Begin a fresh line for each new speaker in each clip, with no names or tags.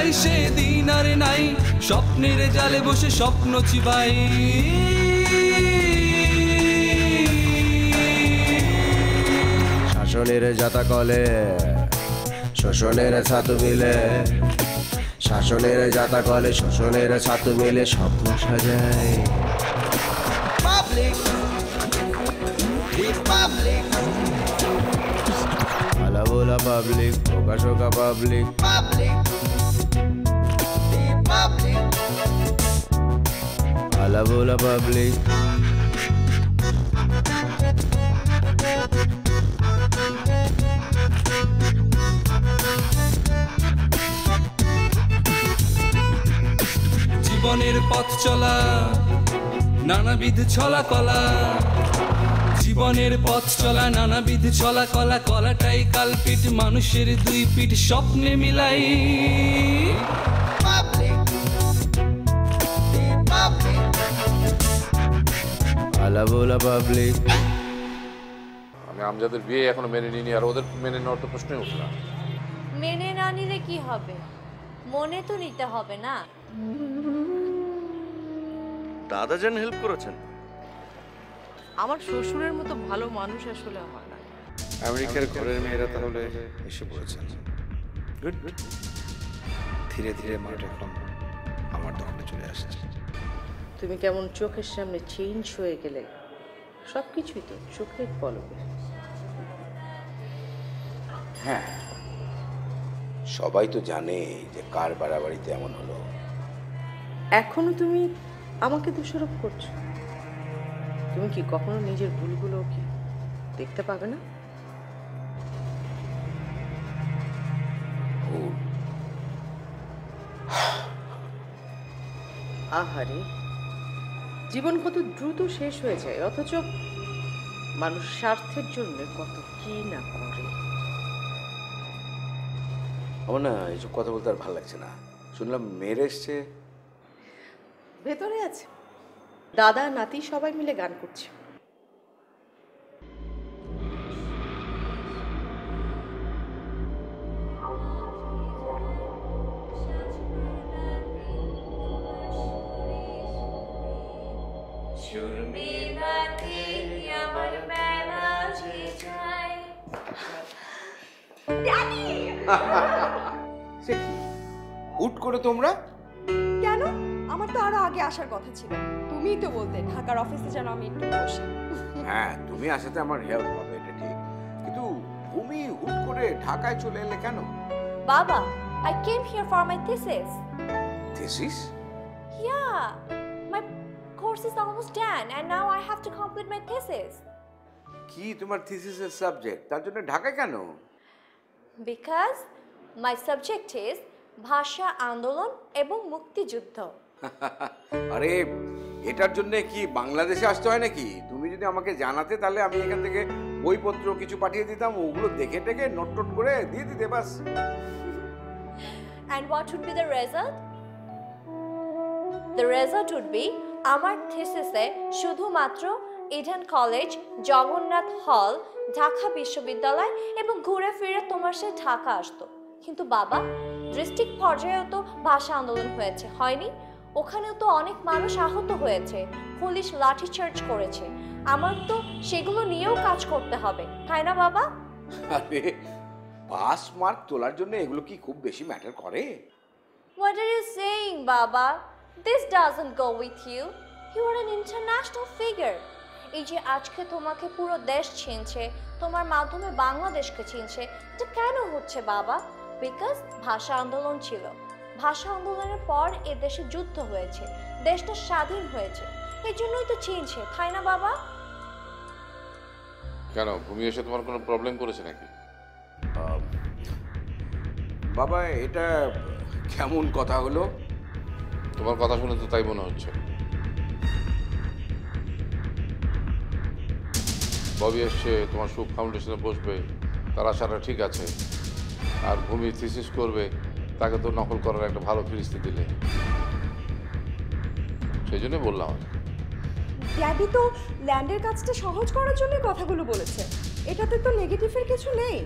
মিলাই সেদিন আর নাই, স্বপ্নের জালে বসে স্বপ্ন চিবাই।
শাসনের জাতা কলে শোষণের ছাতু মিলে, শাসনের জাতা কলে শোষণের ছাতু মিলে স্বপ্ন সাজায়। আলা বোলা পাবলিক, ওকা শোকা পাবলিক, আলা বোলা পাবলিক।
জীবনের পথ চলা নানাবিধ ছলা কলা, জীবনের পথ চলা নানাবিধ ছলা কলা, কলাটাই কালপিট মানুষের দুই পিঠ স্বপ্নে মিলাই।
আলা বোলা পাবলিক।
আমি আমজাদের বিয়ে এখনো মেনে নিইনি, আর ওদের মেনে নেওয়ার তো প্রশ্নই উঠল না।
মেনে না নিলে কি হবে, মনে তো নিতে হবে না।
দাদা যেন হেল্প করেছেন।
আমার শ্বশুরের মতো ভালো মানুষ আসলে হয় না।
আমেরিকার ঘরের মেয়েরা তাহলে এসে পড়েছেন। Good good. ধীরে ধীরে মাঠ এখন আমার দখলে চলে আসছে।
তুমি কেমন চোখের সামনে চেঞ্জ হয়ে গেলে, সবকিছুই তো চোখের পলকে।
হ্যাঁ, সবাই তো জানে যে কার বাড়াবাড়িতে এমন হলো।
এখনো তুমি আমাকে দোষারোপ করছো। তুমি কি কখনো নিজের ভুলগুলো কি দেখতে পাবে না? আহারে, জীবন কত দ্রুত শেষ হয়ে যায়, অথচ মানুষ স্বার্থের জন্য কত কি না করে।
আমার না এইসব কথা বলতে আর ভালো লাগছে না। শুনলাম মেয়ের এসছে।
ভেতরে আছে, দাদা নাতি সবাই মিলে গান করছে।
সে কি হুট করে তোমরা?
কেন? আমার তো আরো আগে আসার কথা ছিল। তুমিই তো বলতে ঢাকার অফিসে যেন আমি একটু বসি।
হ্যাঁ, তুমি আসাতে আমার হেল্প হবে, এটা ঠিক, কিন্তু তুমি হুট করে ঢাকায় চলে এলে কেন?
বাবা, I came here for my thesis.
Thesis?
Yeah, my course is almost done and now I have to complete my thesis.
কি তোমার থিসিসের সাবজেক্ট? তার জন্য ঢাকায় কেন?
Because my subject is ভাষা আন্দোলন এবং মুক্তিযুদ্ধ।
আরে, এটার জন্য কি বাংলাদেশে আসতে হয় নাকি? তুমি যদি আমাকে জানাতে তাহলে আমি এখান থেকে বইপত্র কিছু পাঠিয়ে দিতাম, ওগুলো দেখে টেকে নোট টোট করে দিয়ে দিতে বাস।
And what would be the result? The result would be আমার থিসিসে শুধুমাত্র ইডেন কলেজ, জগন্নাথ হল, ঢাকা বিশ্ববিদ্যালয় এবং ঘুরে ফিরে তোমার সে ঢাকা আসতো। কিন্তু বাবা, ডিস্ট্রিক্ট পর্যায়েও তো ভাষা আন্দোলন হয়েছে, হয়নি? ওখানেও তো অনেক মানুষ আহত হয়েছে, পুলিশ লাঠিচার্জ করেছে। আমার তো সেগুলো নিয়েও কাজ করতে হবে, তাই না বাবা?
আরে, পাস মার্ক তোলার জন্য এগুলো কি খুব বেশি ম্যাটার করে?
What are you saying, Baba? This doesn't go with you. You are an international figure. এই যে আজকে তোমাকে পুরো দেশ চিনছে, তোমার মাধ্যমে বাংলাদেশকে চিনছে, এটা কেন হচ্ছে বাবা? বিকজ ভাষা আন্দোলন ছিল। ভাষা আন্দোলনের পর এ দেশে যুদ্ধ হয়েছে, দেশটা স্বাধীন হয়েছে, এই জন্যই তো চিনছে, তাই না বাবা?
কেন, ভূমি এসে তোমার কোনো প্রবলেম করেছে নাকি?
বাবা, এটা কেমন কথা হলো?
তোমার কথা শুনে তো তাই মনে হচ্ছে। ববি এসছে, তোমার সুখ ফাউন্ডেশনে বসবে, তার আশাটা ঠিক আছে। আর ভূমি থিসিস করবে, তাকে তো নকল করার একটা ভালো ফিরিস্তি দিলে, সেই জন্য বললাম।
ড্যাডি তো ল্যান্ডের কাজটা সহজ করার জন্য কথাগুলো বলেছে, এটাতে তো নেগেটিভের কিছু নেই।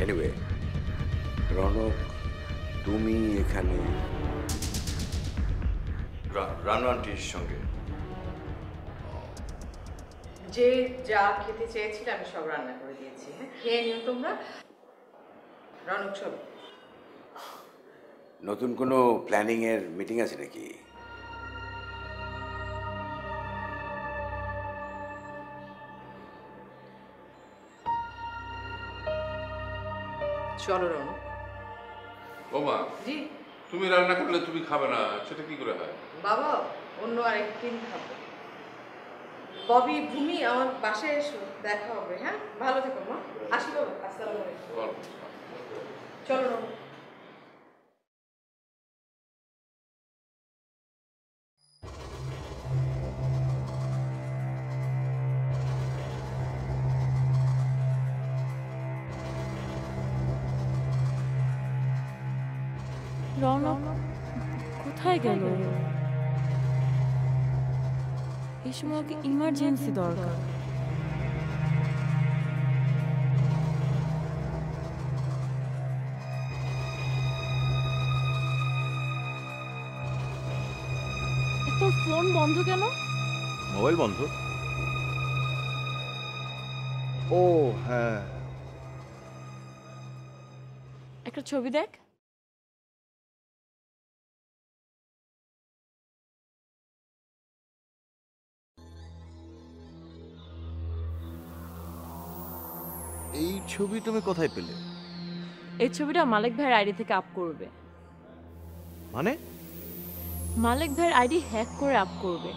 এনিওয়ে, রনক তুমি এখানে
রানু আন্টির সঙ্গে।
যে যা খেতে চেয়েছিল আমি সব রান্না করে দিয়েছি। হ্যাঁ, খেয়ে নিও তোমরা। রনক সব
নতুন কোনো প্ল্যানিং এর মিটিং আছে নাকি?
চলো রনক।
ও মা,
জি
তুমি রান্না করলে তুমি খাবে না, সেটা কি করে হয়?
বাবা, অন্য আরেকদিন খাবো। ববি, ভূমি আমার বাসায় এসো, দেখা হবে। হ্যাঁ, ভালো থেকো মা। আসি বাবা, আসসালামু আলাইকুম।
বল।
চলো রনক।
রৌনক কোথায় গেল? এই সময় ওকে ইমার্জেন্সি দরকার। তোর ফোন বন্ধ কেন?
মোবাইল বন্ধ? ও হ্যাঁ,
একটা ছবি দেখ।
এই ছবি তুমি কোথায় পেলে?
এই ছবিটা মালিক ভাইয়ের আইডি থেকে আপ করবে।
মানে?
মালিক ভাইয়ের আইডি হ্যাক করে আপ করবে,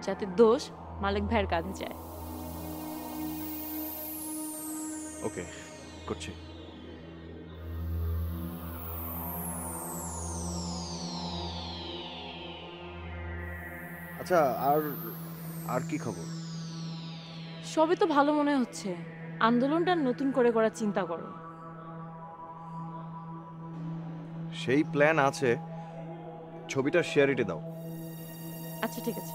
যাতে দোষ মালিক ভাইয়ের কাঁধে যায়।
ওকে, করছি। আচ্ছা, আর আর কি খবর?
সবই তো ভালো মনে হচ্ছে। আন্দোলনটা নতুন করে করার চিন্তা করো।
সেই প্ল্যান আছে, ছবিটা শেয়ারিটে দাও।
আচ্ছা ঠিক আছে।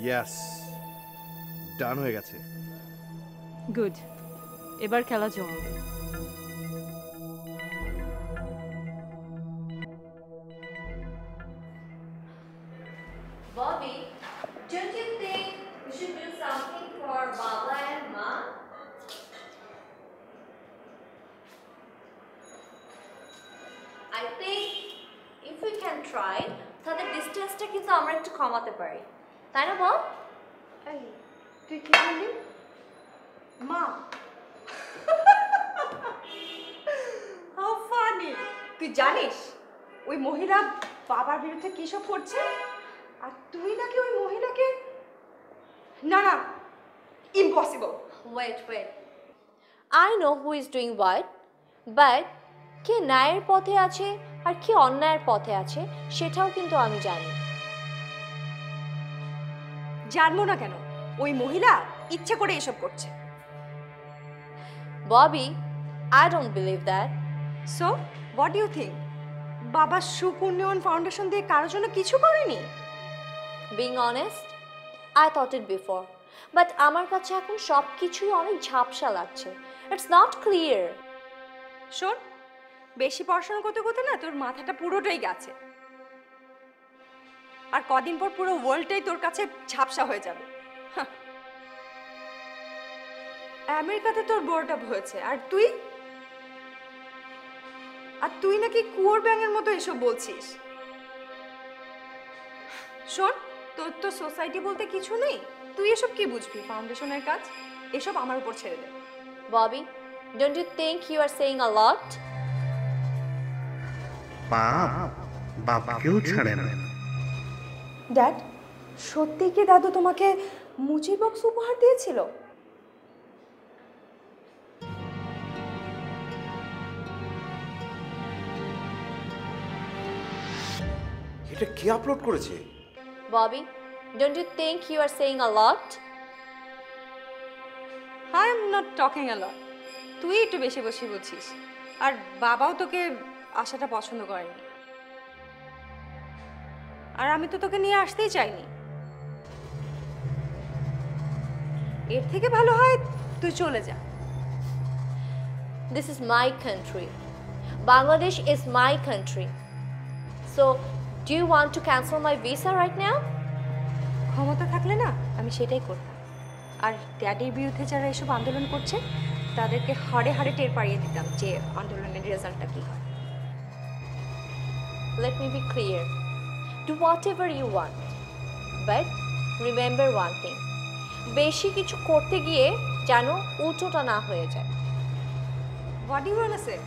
ইয়েস, ডান হয়ে গেছে।
গুড, এবার খেলা জমবে।
Bobby, don't you think we should do something for Baba and Ma? I think if we can try, তাহলে ডিস্টেন্সটা কিন্তু আমরা একটু কমাতে পারি, তাই না বল?
এই তুই কি বললি? মা, হাউ ফানি! তুই জানিস ওই মহিলা বাবার বিরুদ্ধে কি সব করছে? আর তুই নাকি ওই মহিলাকে... না না, impossible.
Wait. I know who is doing what, but কে ন্যায়ের পথে আছে আর কে অন্যায়ের পথে আছে সেটাও কিন্তু আমি জানি।
জানবো না কেন? ওই মহিলা ইচ্ছে করে এসব করছে।
Bobby, I don't believe that.
So what do you think? বাবা সুপুণ্যয়ন ফাউন্ডেশন দিয়ে কারোর জন্য কিছু করেনি?
Being honest, I thought it before, but আমার কাছে এখন সব কিছুই অনেক ঝাপসা লাগছে। It's not clear.
শোন, বেশি পড়াশোনা করতে করতে না তোর মাথাটা পুরোটাই গেছে, আর কদিন পর পুরো ওয়ার্ল্ডটাই তোর কাছে ঝাপসা হয়ে যাবে। হাহ। আমেরিকাতে তোর বোর্ডআপ হয়েছে, আর তুই নাকি কুয়োর ব্যাঙের মতো এসব বলছিস। শোন, তোর তো সোসাইটি বলতে কিছু নেই, তুই এসব কি বুঝবি? ফাউন্ডেশনের কাজ এসব আমার উপর ছেড়ে দে।
Bobby, don't you think you are saying a lot?
বাবাকেও ছাড়ে না।
ড্যাড, সত্যি কি দাদু তোমাকে মুচি বক্স উপহার দিয়েছিল?
এটা কে আপলোড করেছে?
Bobby, don't you think you are saying a lot?
I am not talking a lot. তুই একটু বেশি বেশি বলছিস, আর বাবাও তোকে আশাটা পছন্দ করেনি, আর আমি তো তোকে নিয়ে আসতেই চাইনি। এর থেকে ভালো হয় তুই চলে যা।
This is my country. Bangladesh is my country. So, do you want to cancel my visa right now?
ক্ষমতা থাকলে না আমি সেটাই করব। আর ড্যাডির বিরুদ্ধে যারা এসব আন্দোলন করছে তাদেরকে হাড়ে হাড়ে টের পাড়িয়ে দিতাম যে আন্দোলনের রেজাল্টটা কি হয়।
Let me be clear. Do whatever you want. But remember one thing. বেশি কিছু করতে গিয়ে যেন উল্টোটা না হয়ে যায়।
What do you want to say?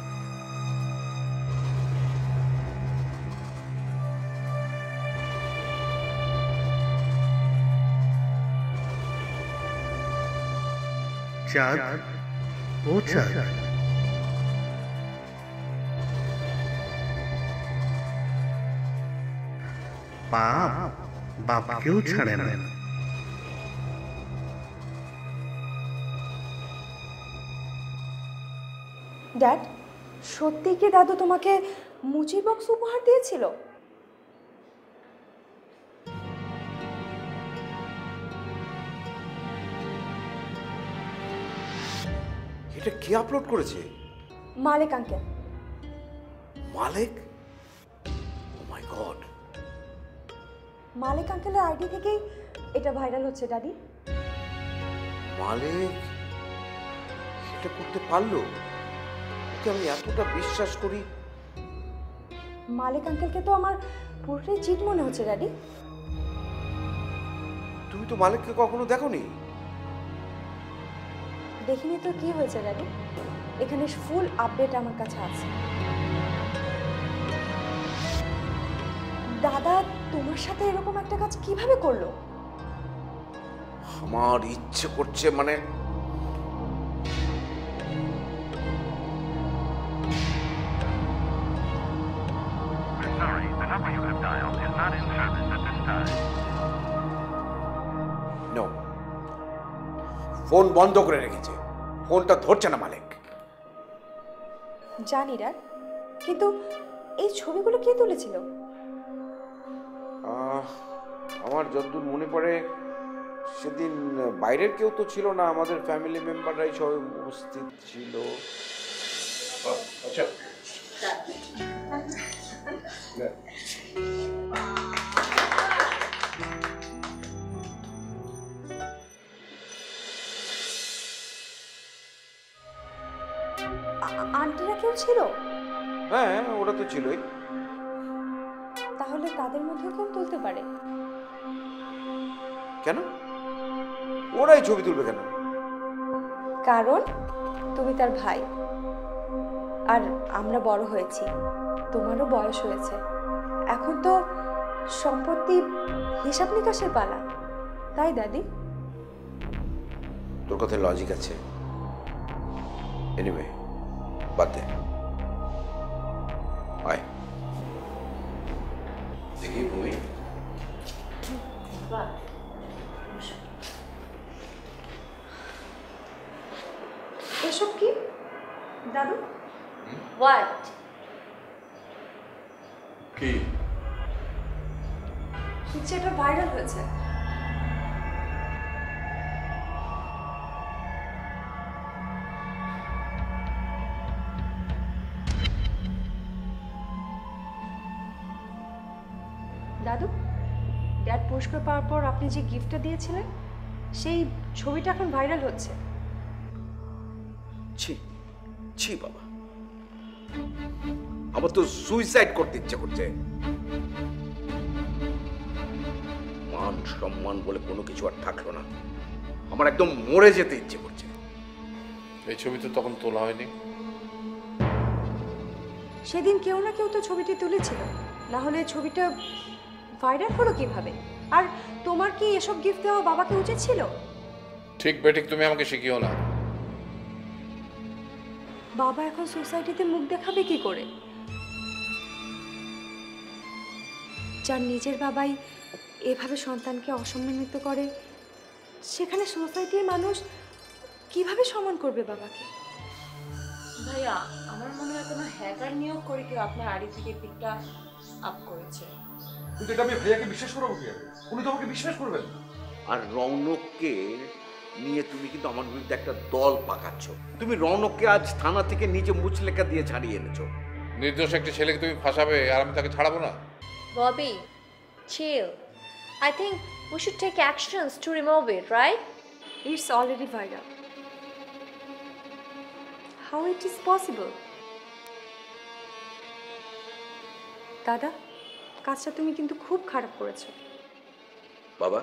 চাঁদ, ও চাঁদ, পাপ বাপকেও ছাড়ে না।
ড্যাড, সত্যি কি দাদু তোমাকে মুচি বক্স উপহার দিয়েছিল?
এটা কে আপলোড করেছে?
মালিক আঙ্কেল।
মালিক? ও মাই গড।
মালিক আঙ্কেলের আইডি থেকেই এটা ভাইরাল হচ্ছে ড্যাডি।
মালিক এটা করতে পারলো? ওকে আমি এতটা বিশ্বাস করি।
মালিক আঙ্কেলকে তো আমার পুরোটাই চিট মনে হচ্ছে ড্যাডি।
তুমি তো মালিককে কখনো দেখোনি?
দেখিনি তো কি হয়েছে ড্যাডি, এখানে ফুল আপডেট আমার কাছে আছে। দাদা তোমার সাথে এরকম একটা কাজ কিভাবে করলো?
আমার ইচ্ছে করছে মানে নো, ফোন বন্ধ করে রেখেছে, ফোনটা ধরছে না মালিক।
জানি ড্যাড, কিন্তু এই ছবিগুলো কে তুলেছিল?
আমার যতদূর মনে পড়ে সেদিন বাইরের কেউ তো ছিল না, আমাদের ফ্যামিলি মেম্বাররাই সবাই উপস্থিত ছিল। আচ্ছা
আন্টিরা কেউ ছিল?
হ্যাঁ, ওরা তো ছিলই।
তাহলে তাদের মধ্যে কেউ তুলতে পারে।
কেন ওরাই ছবি তুলবে কেন?
কারণ তুমি তার ভাই, আর আমরা বড় হয়েছি, তোমারও বয়স হয়েছে, এখন তো সম্পত্তি হিসাব নিকাশের পালা, তাই দাদি?
তোর কথায় লজিক আছে। এনিওয়ে বাদ দে, আয় দেখি ভূমি।
এসব কি দাদু?
What?
কি?
পিকচারটা ভাইরাল হয়েছে। দাদু, ড্যাড পুরস্কার পাওয়ার পর আপনি যে গিফটটা দিয়েছিলেন সেই ছবিটা এখন ভাইরাল হচ্ছে।
ছি ছি বাবা, আমার তো সুইসাইড করতে ইচ্ছে করছে। মান সম্মান বলে কোনো কিছু আর থাকলো না, আমার একদম মরে যেতে ইচ্ছে করছে।
এই ছবি তো তখন তোলা হয়নি।
সেদিন কেউ না কেউ তো ছবিটি তুলেছিল, না হলে ছবিটা ভাইরাল হলো কিভাবে? আর তোমার কি এসব গিফট দেওয়া বাবাকে উচিত ছিল?
ঠিক বেঠিক তুমি আমাকে শিখিও না।
বাবা এখন সোসাইটিতে মুখ দেখাবে কি করে? যার নিজের বাবাই এভাবে সন্তানকে অসম্মানিত করে, সেখানে সোসাইটির মানুষ কিভাবে সম্মান করবে বাবাকে?
ভাইয়া, আমার মনে হয় কোনো হ্যাকার নিয়োগ করে কেউ আপনার আড়ি থেকে পিকটা আপ করেছে।
কিন্তু এটা আমি ভাইয়াকে বিশ্বাস করবো কি? উনি তো আমাকে বিশ্বাস করবেন।
আর রৌনককে নিয়ে তুমি কিন্তু আমার বিরুদ্ধে একটা দল পাকাচ্ছ। তুমি রৌনককে আজ থানা থেকে নিজে মুচলেখা দিয়ে ছাড়িয়ে এনেছো।
নির্দোষ একটি ছেলেকে তুমি ফাঁসাবে আর আমি তাকে ছাড়াবো না?
Bobby, chill. I think we should take actions to remove it, right?
It's already viral. How it is possible? দাদা, কাজটা তুমি কিন্তু খুব খারাপ করেছো।
বাবা,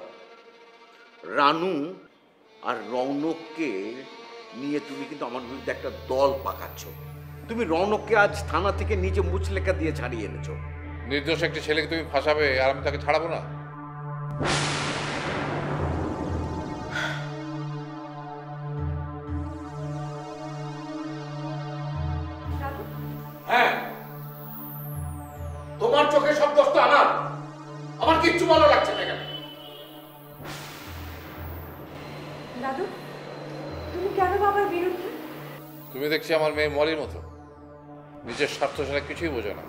রানু আর রৌনককে নিয়ে তুমি কিন্তু আমার বিরুদ্ধে একটা দল পাকাচ্ছ। তুমি রৌনককে আজ থানা থেকে নিজে মুচলেখা দিয়ে ছাড়িয়ে এনেছো।
নির্দোষ একটি ছেলেকে তুমি ফাঁসাবে আর আমি তাকে ছাড়াবো না?
হ্যাঁ, তোমার চোখে সব দোষ তো আমার। আমার কিচ্ছু ভালো লাগছে না কেন?
দাদু, তুমি কেন বাবার বিরুদ্ধে?
তুমি দেখছি আমার মেয়ে মলির মতো, নিজের স্বার্থ ছাড়া কিছুই বোঝো না।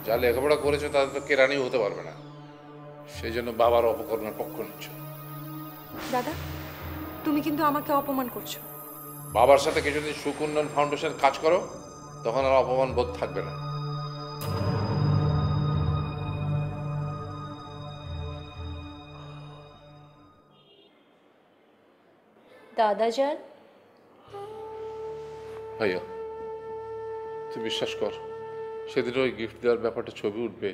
যা লেখাপড়া করেছো তাদের তো কেরানিও হতে পারবে না, সেই জন্য বাবার অপকর্মের পক্ষ নিচ্ছ।
দাদা, তুমি কিন্তু আমাকে অপমান করছো।
বাবার সাথে কিছুদিন সুখ উন্নয়ন ফাউন্ডেশন কাজ করো, তখন আর অপমান বোধ থাকবে না।
দাদাজান,
ভাইয়া তুই বিশ্বাস কর, সেদিন ওই গিফট দেওয়ার ব্যাপারটা ছবি উঠবে,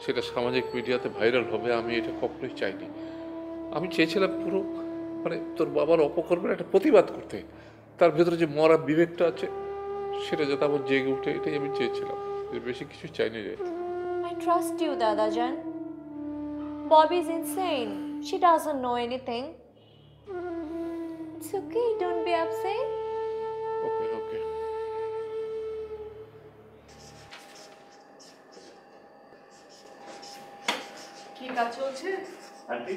সেটা সামাজিক মিডিয়াতে ভাইরাল হবে, আমি এটা কখনোই চাইনি। আমি চেয়েছিলাম পুরো মানে তোর বাবার অপকর্মের একটা প্রতিবাদ করতে, তার ভেতরে যে মরা বিবেকটা আছে সেটা যাতে আমার জেগে উঠে, এটাই আমি চেয়েছিলাম, বেশি কিছু চাইনি রে।
I trust you, Dadajan. Bobby's insane. She doesn't know anything. It's okay, don't be upset.
ওকে ওকে।
কি কাজ চলছে?
আন্টি,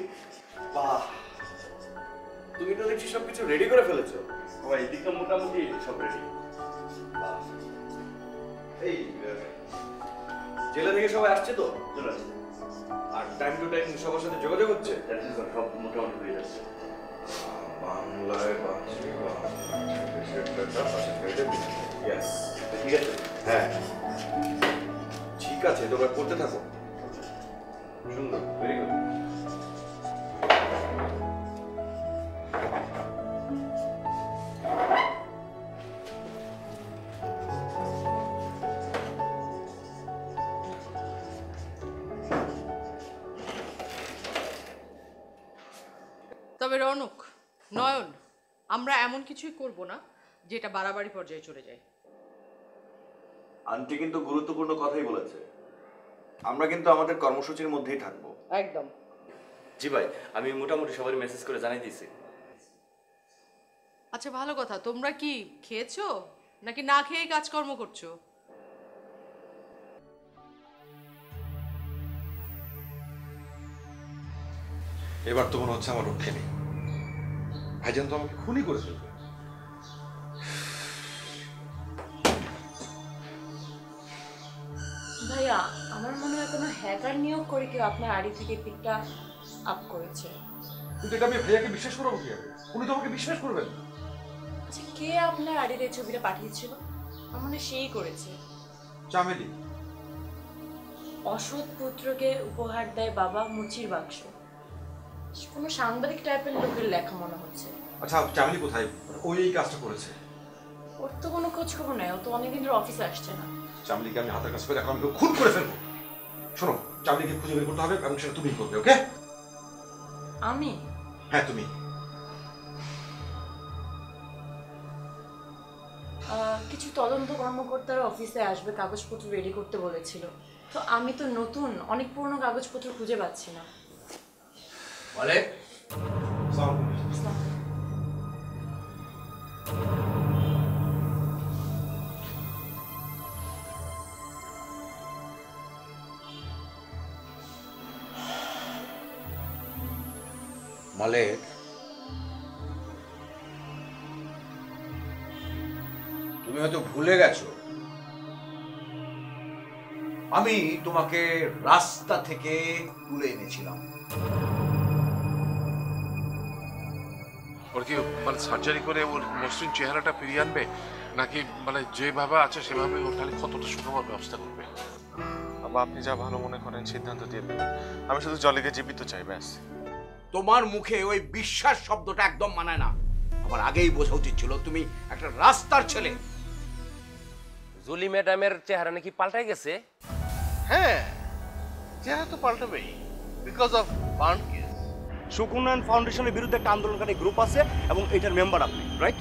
বাহ, তুমি তো দেখছি সবকিছু রেডি করে ফেলেছো। আমার এদিকটা মোটামুটি সব রেডি। এই জেলা থেকে সবাই আসছে তো? আর টাইম টু টাইম সবার সাথে যোগাযোগ হচ্ছে? সব মোটামুটি হয়ে যাচ্ছে। বাংলায় ঠিক আছে, হ্যাঁ ঠিক আছে, তোমরা করতে থাকো। সুন্দর, ভেরি গুড।
তবে রৌনক, নয়ন, আমরা এমন কিছুই করব না যেটা বাড়াবাড়ি পর্যায়ে চলে যায়।
আন্টি কিন্তু গুরুত্বপূর্ণ কথাই বলেছে। আমরা কিন্তু আমাদের কর্মসূচির মধ্যেই থাকবো।
একদম।
জি ভাই, আমি মোটামুটি সবাই মেসেজ করে জানাই দিয়েছি।
আচ্ছা ভালো কথা, তোমরা কি খেয়েছো নাকি না খেয়ে কাজকর্ম করছো?
এবার তো মনে হচ্ছে আমার রক্ষে নেই, ভাইজান তো আমাকে খুনই করে ফেলবে।
ভাইয়া, আমার মনে হয় কোনো হ্যাকার নিয়োগ করে কেউ আপনার আড়ি থেকে পিকটা আপ করেছে।
কিন্তু এটা আমি ভাইয়াকে বিশ্বাস করবো কিভাবে? উনি তো আমাকে বিশ্বাস করবেন না।
আচ্ছা, কে আপনার আড়িতে ছবিটা পাঠিয়েছিল? আমার মনে হয় সেই করেছে।
চামেলি।
অসৎ পুত্রকে উপহার দেয় বাবা, মুচির বাক্স। কোনো সাংবাদিক টাইপের লোকের লেখা মনে হচ্ছে।
আচ্ছা, চামেলি কোথায়? ওই এই কাজটা করেছে।
ওর তো কোনো খোঁজ খবর নাই, ও তো অনেকদিন ধরে অফিসে আসছে না।
চামেলিকে আমি হাতের কাছে পেয়ে এখন আমি খুন করে ফেলবো। শোনো, চামেলিকে খুঁজে বের করতে হবে এবং সেটা তুমিই করবে, ওকে?
আমি?
হ্যাঁ তুমি।
কিছু তদন্ত কর্মকর্তারা অফিসে আসবে, কাগজপত্র রেডি করতে বলেছিল। তো আমি তো নতুন, অনেক পুরনো কাগজপত্র খুঁজে পাচ্ছি না।
বলে মালেক, তুমি হয়তো ভুলে গেছো আমি তোমাকে রাস্তা থেকে তুলে এনেছিলাম।
ওর কি মানে সার্জারি করে ওর মসৃণ চেহারাটা ফিরিয়ে আনবে, নাকি মানে যেভাবে আছে সেভাবে ওর খালি কতটা সুখবর ব্যবস্থা করবে?
বাবা আপনি যা ভালো মনে করেন সিদ্ধান্ত দিয়ে দেন, আমি শুধু জলিকে জীবিত চাই ব্যাস।
তোমার মুখে ওই বিশ্বাস শব্দটা একদম মানায় না। আমার আগেই বোঝা উচিত ছিল তুমি একটা রাস্তার ছেলে।
জুলি ম্যাডামের চেহারা নাকি পাল্টাই গেছে?
হ্যাঁ, চেহারা তো পাল্টাবেই, বিকজ অফ বার্ন কেস।
সুখ উন্নয়ন ফাউন্ডেশনের বিরুদ্ধে একটা আন্দোলনকারী গ্রুপ আছে এবং এটার মেম্বার আপনি, রাইট?